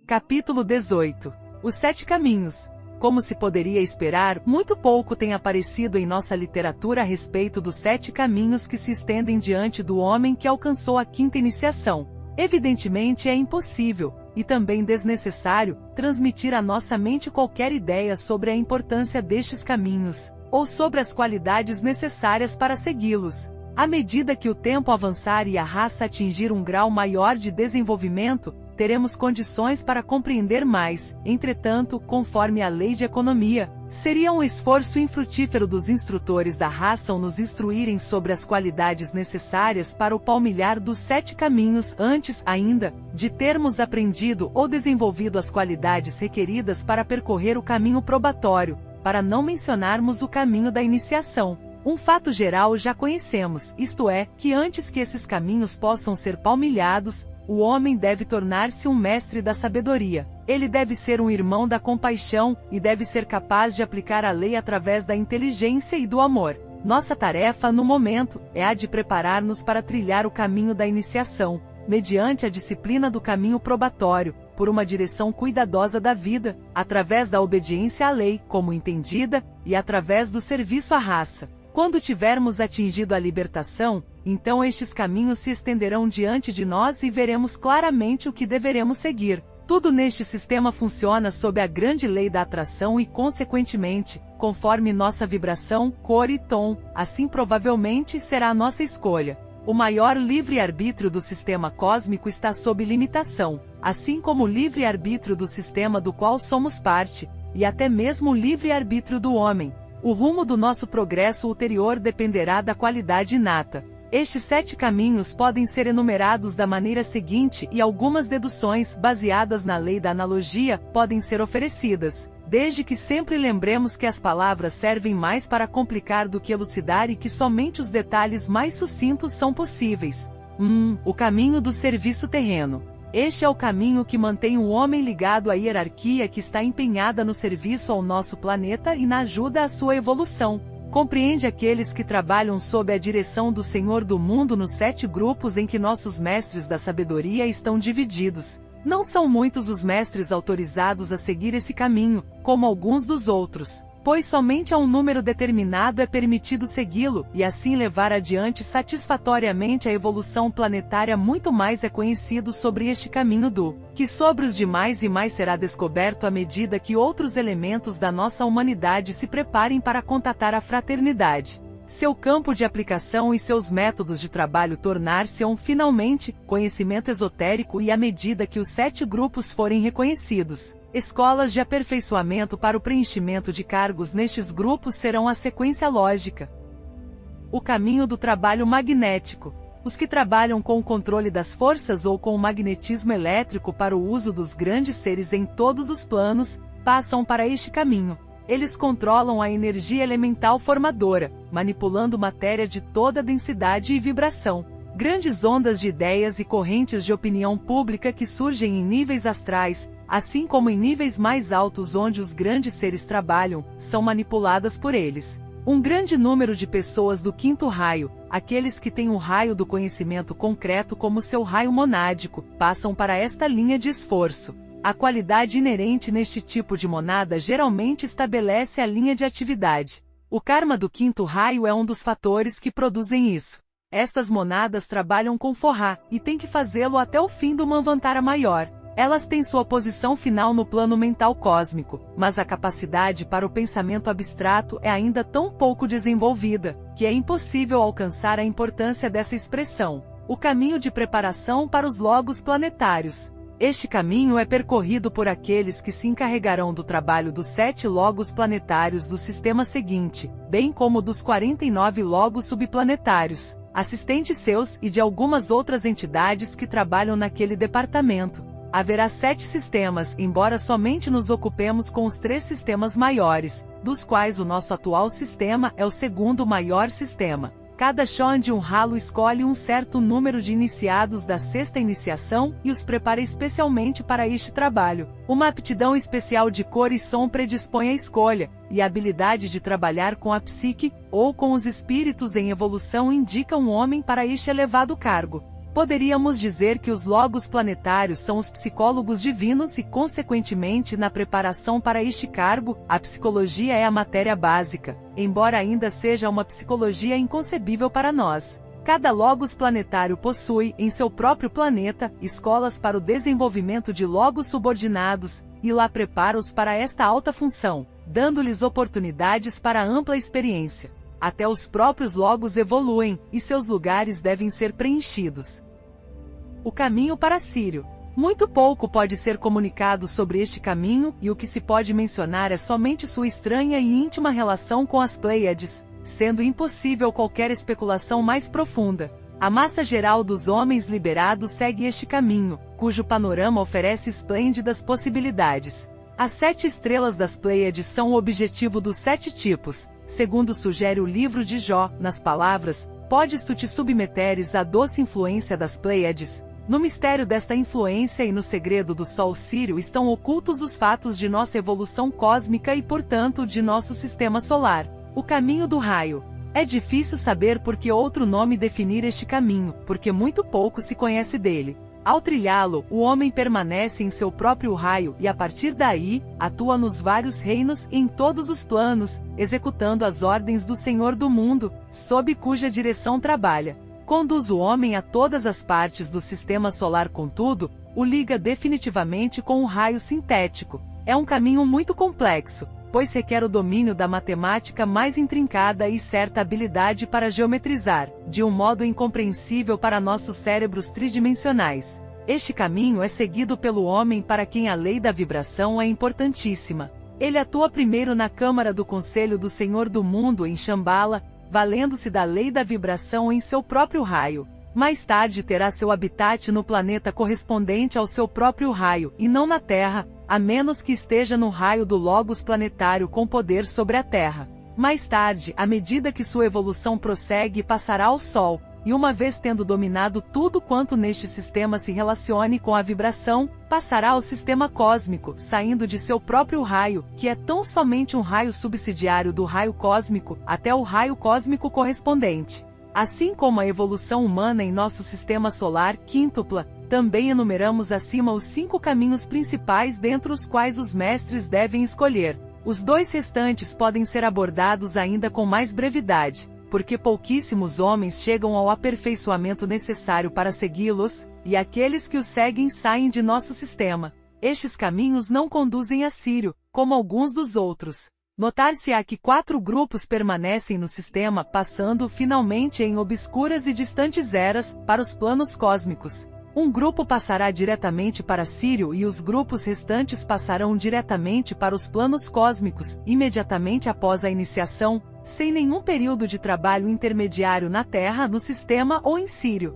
Capítulo 18. Os 7 caminhos. Como se poderia esperar, muito pouco tem aparecido em nossa literatura a respeito dos 7 caminhos que se estendem diante do homem que alcançou a 5ª iniciação. Evidentemente é impossível, e também desnecessário, transmitir à nossa mente qualquer ideia sobre a importância destes caminhos, ou sobre as qualidades necessárias para segui-los. À medida que o tempo avançar e a raça atingir um grau maior de desenvolvimento, teremos condições para compreender mais. Entretanto, conforme a lei de economia, seria um esforço infrutífero dos instrutores da raça ao nos instruírem sobre as qualidades necessárias para o palmilhar dos 7 caminhos antes, ainda, de termos aprendido ou desenvolvido as qualidades requeridas para percorrer o caminho probatório, para não mencionarmos o caminho da iniciação. Um fato geral já conhecemos, isto é, que antes que esses caminhos possam ser palmilhados, o homem deve tornar-se um mestre da sabedoria. Ele deve ser um irmão da compaixão, e deve ser capaz de aplicar a lei através da inteligência e do amor. Nossa tarefa, no momento, é a de preparar-nos para trilhar o caminho da iniciação, mediante a disciplina do caminho probatório, por uma direção cuidadosa da vida, através da obediência à lei, como entendida, e através do serviço à raça. Quando tivermos atingido a libertação, então estes caminhos se estenderão diante de nós e veremos claramente o que deveremos seguir. Tudo neste sistema funciona sob a grande lei da atração e, consequentemente, conforme nossa vibração, cor e tom, assim provavelmente será a nossa escolha. O maior livre-arbítrio do sistema cósmico está sob limitação, assim como o livre-arbítrio do sistema do qual somos parte, e até mesmo o livre-arbítrio do homem. O rumo do nosso progresso ulterior dependerá da qualidade inata. Estes 7 caminhos podem ser enumerados da maneira seguinte e algumas deduções, baseadas na lei da analogia, podem ser oferecidas, desde que sempre lembremos que as palavras servem mais para complicar do que elucidar e que somente os detalhes mais sucintos são possíveis. O caminho do serviço terreno. Este é o caminho que mantém o homem ligado à hierarquia que está empenhada no serviço ao nosso planeta e na ajuda à sua evolução. Compreende aqueles que trabalham sob a direção do Senhor do mundo nos 7 grupos em que nossos mestres da sabedoria estão divididos. Não são muitos os mestres autorizados a seguir esse caminho, como alguns dos outros, pois somente a um número determinado é permitido segui-lo, e assim levar adiante satisfatoriamente a evolução planetária. Muito mais é conhecido sobre este caminho do que sobre os demais, e mais será descoberto à medida que outros elementos da nossa humanidade se preparem para contatar a fraternidade. Seu campo de aplicação e seus métodos de trabalho tornar-se-ão finalmente conhecimento esotérico, e à medida que os 7 grupos forem reconhecidos, escolas de aperfeiçoamento para o preenchimento de cargos nestes grupos serão a sequência lógica. O caminho do trabalho magnético. Os que trabalham com o controle das forças ou com o magnetismo elétrico para o uso dos grandes seres em todos os planos, passam para este caminho. Eles controlam a energia elemental formadora, manipulando matéria de toda densidade e vibração. Grandes ondas de ideias e correntes de opinião pública que surgem em níveis astrais, assim como em níveis mais altos onde os grandes seres trabalham, são manipuladas por eles. Um grande número de pessoas do 5º raio, aqueles que têm o raio do conhecimento concreto como seu raio monádico, passam para esta linha de esforço. A qualidade inerente neste tipo de monada geralmente estabelece a linha de atividade. O karma do 5º raio é um dos fatores que produzem isso. Estas monadas trabalham com forrá, e têm que fazê-lo até o fim do Manvantara maior. Elas têm sua posição final no plano mental cósmico, mas a capacidade para o pensamento abstrato é ainda tão pouco desenvolvida, que é impossível alcançar a importância dessa expressão. O caminho de preparação para os logos planetários. Este caminho é percorrido por aqueles que se encarregarão do trabalho dos 7 logos planetários do sistema seguinte, bem como dos 49 logos subplanetários, assistentes seus e de algumas outras entidades que trabalham naquele departamento. Haverá 7 sistemas, embora somente nos ocupemos com os 3 sistemas maiores, dos quais o nosso atual sistema é o 2º maior sistema. Cada Shan de um ralo escolhe um certo número de iniciados da 6ª iniciação e os prepara especialmente para este trabalho. Uma aptidão especial de cor e som predispõe à escolha, e a habilidade de trabalhar com a psique, ou com os espíritos em evolução, indica um homem para este elevado cargo. Poderíamos dizer que os logos planetários são os psicólogos divinos e, consequentemente, na preparação para este cargo, a psicologia é a matéria básica, embora ainda seja uma psicologia inconcebível para nós. Cada logos planetário possui, em seu próprio planeta, escolas para o desenvolvimento de logos subordinados, e lá prepara-os para esta alta função, dando-lhes oportunidades para ampla experiência. Até os próprios logos evoluem, e seus lugares devem ser preenchidos. O caminho para Sírio. Muito pouco pode ser comunicado sobre este caminho, e o que se pode mencionar é somente sua estranha e íntima relação com as Pleiades, sendo impossível qualquer especulação mais profunda. A massa geral dos homens liberados segue este caminho, cujo panorama oferece esplêndidas possibilidades. As 7 estrelas das Pleiades são o objetivo dos 7 tipos, segundo sugere o livro de Jó, nas palavras: "Podes tu te submeteres à doce influência das Pleiades?" No mistério desta influência e no segredo do Sol Sírio estão ocultos os fatos de nossa evolução cósmica e, portanto, de nosso sistema solar. O caminho do raio. É difícil saber por que outro nome definir este caminho, porque muito pouco se conhece dele. Ao trilhá-lo, o homem permanece em seu próprio raio e, a partir daí, atua nos vários reinos e em todos os planos, executando as ordens do Senhor do mundo, sob cuja direção trabalha. Conduz o homem a todas as partes do sistema solar, contudo, o liga definitivamente com o raio sintético. É um caminho muito complexo, pois requer o domínio da matemática mais intrincada e certa habilidade para geometrizar, de um modo incompreensível para nossos cérebros tridimensionais. Este caminho é seguido pelo homem para quem a lei da vibração é importantíssima. Ele atua primeiro na Câmara do Conselho do Senhor do Mundo em Shambhala, valendo-se da lei da vibração em seu próprio raio. Mais tarde terá seu habitat no planeta correspondente ao seu próprio raio, e não na Terra, a menos que esteja no raio do Logos planetário com poder sobre a Terra. Mais tarde, à medida que sua evolução prossegue, passará ao Sol, e uma vez tendo dominado tudo quanto neste sistema se relacione com a vibração, passará ao sistema cósmico, saindo de seu próprio raio, que é tão somente um raio subsidiário do raio cósmico, até o raio cósmico correspondente. Assim como a evolução humana em nosso sistema solar quíntupla, também enumeramos acima os 5 caminhos principais dentre os quais os mestres devem escolher. Os 2 restantes podem ser abordados ainda com mais brevidade, porque pouquíssimos homens chegam ao aperfeiçoamento necessário para segui-los, e aqueles que os seguem saem de nosso sistema. Estes caminhos não conduzem a Sírio, como alguns dos outros. Notar-se-á que 4 grupos permanecem no sistema, passando finalmente em obscuras e distantes eras, para os planos cósmicos. Um grupo passará diretamente para Sírio e os grupos restantes passarão diretamente para os planos cósmicos, imediatamente após a iniciação, sem nenhum período de trabalho intermediário na Terra, no sistema ou em Sírio.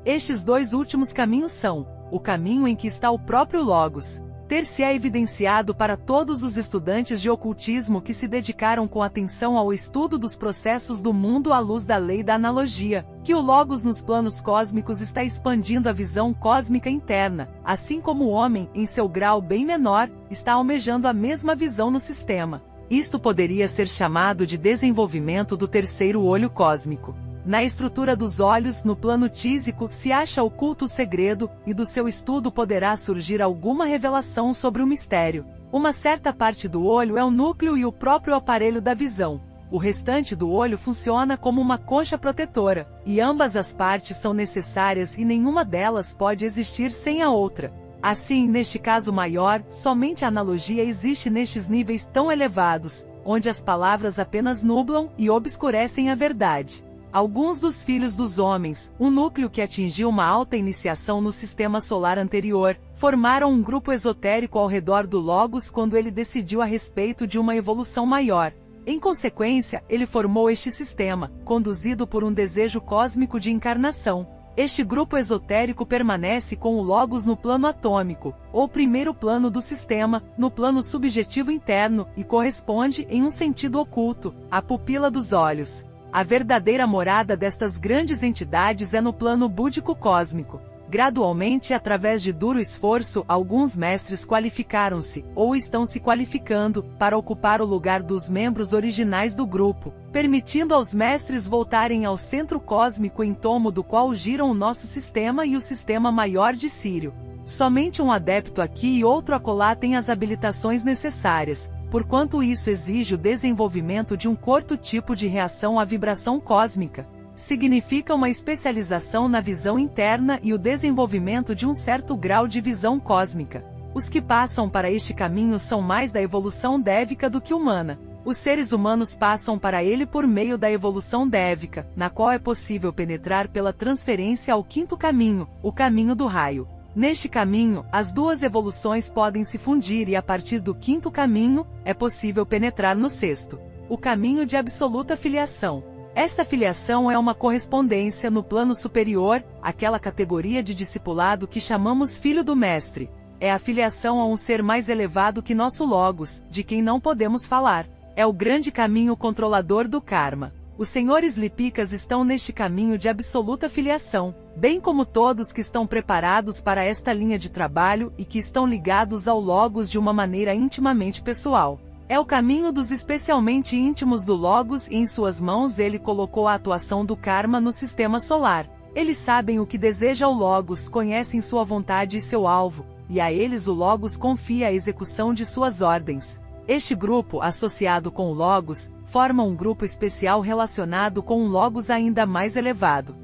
Estes 2 últimos caminhos são: o caminho em que está o próprio Logos. Ter-se-á evidenciado para todos os estudantes de ocultismo que se dedicaram com atenção ao estudo dos processos do mundo à luz da lei da analogia, que o Logos nos planos cósmicos está expandindo a visão cósmica interna, assim como o homem, em seu grau bem menor, está almejando a mesma visão no sistema. Isto poderia ser chamado de desenvolvimento do terceiro olho cósmico. Na estrutura dos olhos, no plano tísico, se acha oculto o segredo, e do seu estudo poderá surgir alguma revelação sobre o mistério. Uma certa parte do olho é o núcleo e o próprio aparelho da visão. O restante do olho funciona como uma concha protetora, e ambas as partes são necessárias e nenhuma delas pode existir sem a outra. Assim, neste caso maior, somente a analogia existe nestes níveis tão elevados, onde as palavras apenas nublam e obscurecem a verdade. Alguns dos filhos dos homens, um núcleo que atingiu uma alta iniciação no sistema solar anterior, formaram um grupo esotérico ao redor do Logos quando ele decidiu a respeito de uma evolução maior. Em consequência, ele formou este sistema, conduzido por um desejo cósmico de encarnação. Este grupo esotérico permanece com o Logos no plano atômico, ou primeiro plano do sistema, no plano subjetivo interno, e corresponde, em um sentido oculto, à pupila dos olhos. A verdadeira morada destas grandes entidades é no plano búdico cósmico. Gradualmente, através de duro esforço, alguns mestres qualificaram-se, ou estão se qualificando, para ocupar o lugar dos membros originais do grupo, permitindo aos mestres voltarem ao centro cósmico em torno do qual giram o nosso sistema e o sistema maior de Sírio. Somente um adepto aqui e outro acolá tem as habilitações necessárias, porquanto isso exige o desenvolvimento de um curto tipo de reação à vibração cósmica. Significa uma especialização na visão interna e o desenvolvimento de um certo grau de visão cósmica. Os que passam para este caminho são mais da evolução dévica do que humana. Os seres humanos passam para ele por meio da evolução dévica, na qual é possível penetrar pela transferência ao quinto caminho, o caminho do raio. Neste caminho, as duas evoluções podem se fundir e a partir do quinto caminho, é possível penetrar no sexto, o caminho de absoluta filiação. Esta filiação é uma correspondência no plano superior, aquela categoria de discipulado que chamamos filho do mestre. É a filiação a um ser mais elevado que nosso Logos, de quem não podemos falar. É o grande caminho controlador do karma. Os senhores lípicas estão neste caminho de absoluta filiação, bem como todos que estão preparados para esta linha de trabalho e que estão ligados ao Logos de uma maneira intimamente pessoal. É o caminho dos especialmente íntimos do Logos e em suas mãos ele colocou a atuação do karma no sistema solar. Eles sabem o que deseja o Logos, conhecem sua vontade e seu alvo, e a eles o Logos confia a execução de suas ordens. Este grupo, associado com o Logos, forma um grupo especial relacionado com um Logos ainda mais elevado.